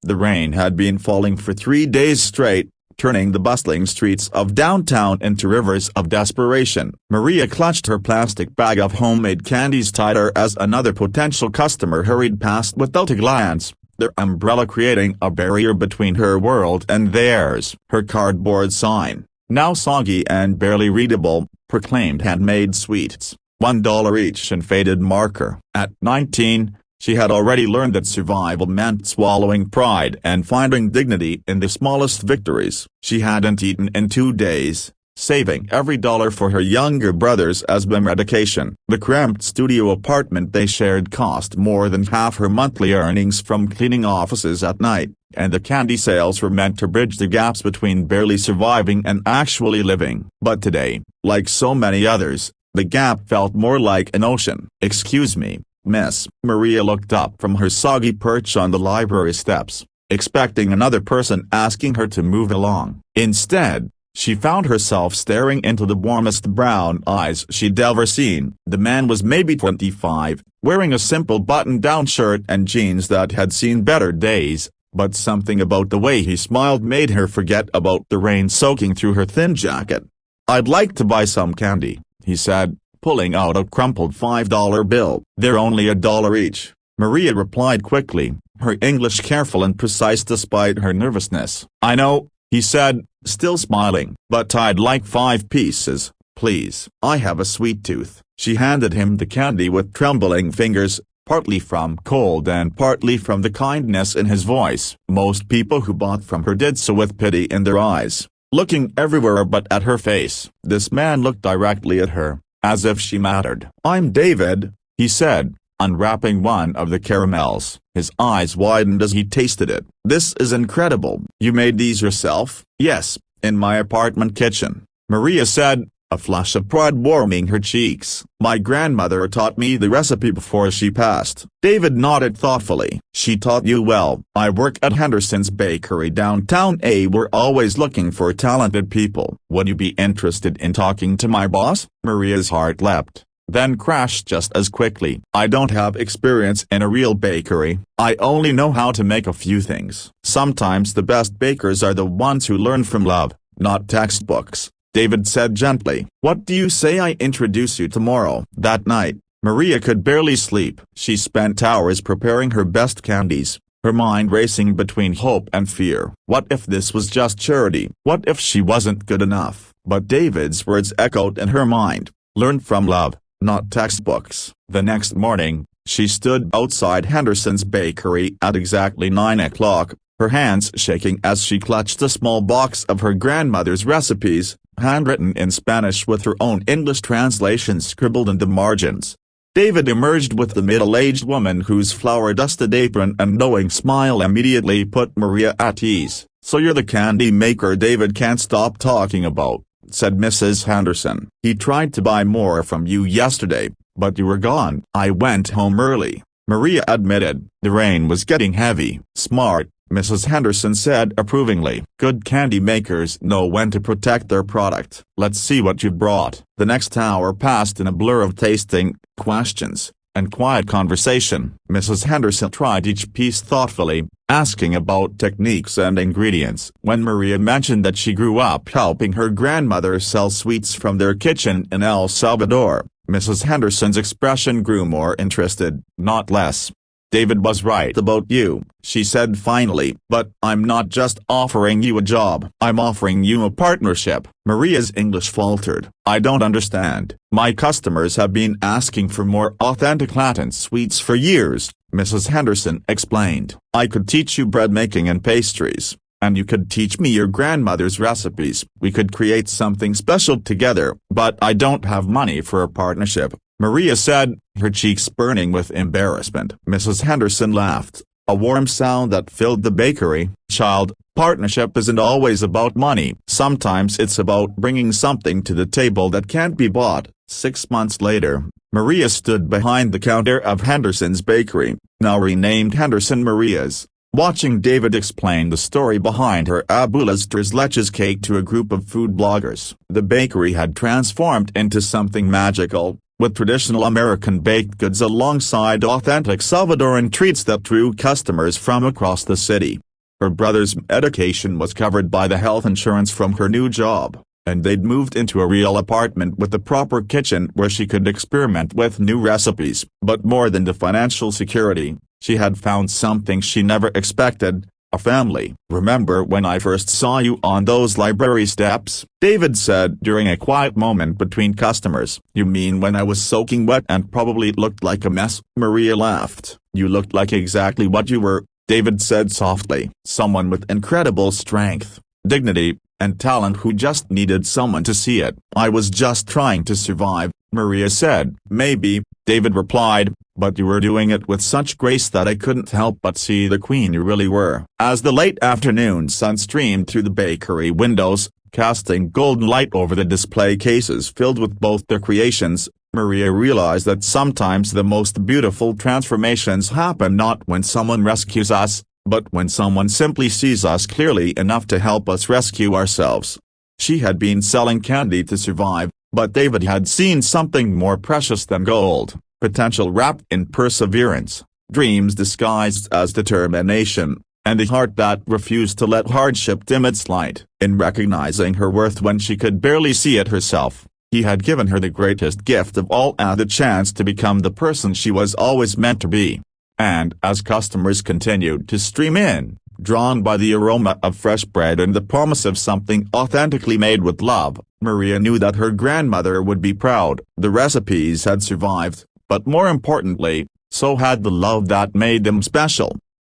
The rain had been falling for 3 days straight, turning the bustling streets of downtown into rivers of desperation. Maria clutched her plastic bag of homemade candies tighter as another potential customer hurried past without a glance, their umbrella creating a barrier between her world and theirs. Her cardboard sign, now soggy and barely readable, proclaimed handmade sweets, $1 each in faded marker. At 19, she had already learned that survival meant swallowing pride and finding dignity in the smallest victories. She hadn't eaten in 2 days, saving every dollar for her younger brother's asthma medication. The cramped studio apartment they shared cost more than half her monthly earnings from cleaning offices at night, and the candy sales were meant to bridge the gaps between barely surviving and actually living. But today, like so many others, the gap felt more like an ocean. "Excuse me, miss." Maria looked up from her soggy perch on the library steps, expecting another person asking her to move along. Instead, she found herself staring into the warmest brown eyes she'd ever seen. The man was maybe 25, wearing a simple button-down shirt and jeans that had seen better days, but something about the way he smiled made her forget about the rain soaking through her thin jacket. "I'd like to buy some candy," he said, pulling out a crumpled $5 bill. "They're only $1 each," Maria replied quickly, her English careful and precise despite her nervousness. "I know," he said, still smiling, "but I'd like 5 pieces, please." "I have a sweet tooth." She handed him the candy with trembling fingers, partly from cold and partly from the kindness in his voice. Most people who bought from her did so with pity in their eyes, looking everywhere but at her face. This man looked directly at her, as if she mattered. "I'm David," he said, unwrapping one of the caramels. His eyes widened as he tasted it. "This is incredible. You made these yourself?" "Yes, in my apartment kitchen," Maria said, a flush of pride warming her cheeks. "My grandmother taught me the recipe before she passed." David nodded thoughtfully. "She taught you well." "I work at Henderson's Bakery downtown. We're always looking for talented people." "Would you be interested in talking to my boss?" Maria's heart leapt, then crashed just as quickly. "I don't have experience in a real bakery. I only know how to make a few things." "Sometimes the best bakers are the ones who learn from love, not textbooks," David said gently. "What do you say I introduce you tomorrow?" That night, Maria could barely sleep. She spent hours preparing her best candies, her mind racing between hope and fear. What if this was just charity? What if she wasn't good enough? But David's words echoed in her mind. Learn from love, not textbooks. The next morning, she stood outside Henderson's Bakery at exactly 9 o'clock, her hands shaking as she clutched a small box of her grandmother's recipes, handwritten in Spanish with her own English translation scribbled in the margins. David emerged with the middle-aged woman whose flour-dusted apron and knowing smile immediately put Maria at ease. "So you're the candy maker David can't stop talking about," said Mrs. Henderson. "He tried to buy more from you yesterday, but you were gone." "I went home early," Maria admitted. The rain was getting heavy. "Smart," Mrs. Henderson said approvingly. "Good candy makers know when to protect their product." "Let's see what you brought." The next hour passed in a blur of tasting, questions, and quiet conversation. Mrs. Henderson tried each piece thoughtfully, asking about techniques and ingredients. When Maria mentioned that she grew up helping her grandmother sell sweets from their kitchen in El Salvador, Mrs. Henderson's expression grew more interested, not less. "David was right about you," she said finally. "But I'm not just offering you a job. I'm offering you a partnership." Maria's English faltered. "I don't understand." "My customers have been asking for more authentic Latin sweets for years," Mrs. Henderson explained. "I could teach you bread making and pastries, and you could teach me your grandmother's recipes. We could create something special together. But I don't have money for a partnership," Maria said, her cheeks burning with embarrassment. Mrs. Henderson laughed, a warm sound that filled the bakery. "Child, partnership isn't always about money. Sometimes it's about bringing something to the table that can't be bought." 6 months later, Maria stood behind the counter of Henderson's Bakery, now renamed Henderson Maria's, watching David explain the story behind her abuela's tres leches cake to a group of food bloggers. The bakery had transformed into something magical, with traditional American baked goods alongside authentic Salvadoran treats that drew customers from across the city. Her brother's education was covered by the health insurance from her new job, and they'd moved into a real apartment with a proper kitchen where she could experiment with new recipes. But more than the financial security, she had found something she never expected: a family. "Remember when I first saw you on those library steps?" David said during a quiet moment between customers. "You mean when I was soaking wet and probably looked like a mess?" Maria laughed. "You looked like exactly what you were," David said softly. "Someone with incredible strength, dignity, and talent who just needed someone to see it." "I was just trying to survive," Maria said. "Maybe," David replied, "but you were doing it with such grace that I couldn't help but see the queen you really were." As the late afternoon sun streamed through the bakery windows, casting golden light over the display cases filled with both their creations, Maria realized that sometimes the most beautiful transformations happen not when someone rescues us, but when someone simply sees us clearly enough to help us rescue ourselves. She had been selling candy to survive, but David had seen something more precious than gold: potential wrapped in perseverance, dreams disguised as determination, and a heart that refused to let hardship dim its light. In recognizing her worth when she could barely see it herself, he had given her the greatest gift of all, and the chance to become the person she was always meant to be. And as customers continued to stream in, drawn by the aroma of fresh bread and the promise of something authentically made with love, Maria knew that her grandmother would be proud. The recipes had survived, but more importantly, so had the love that made them special.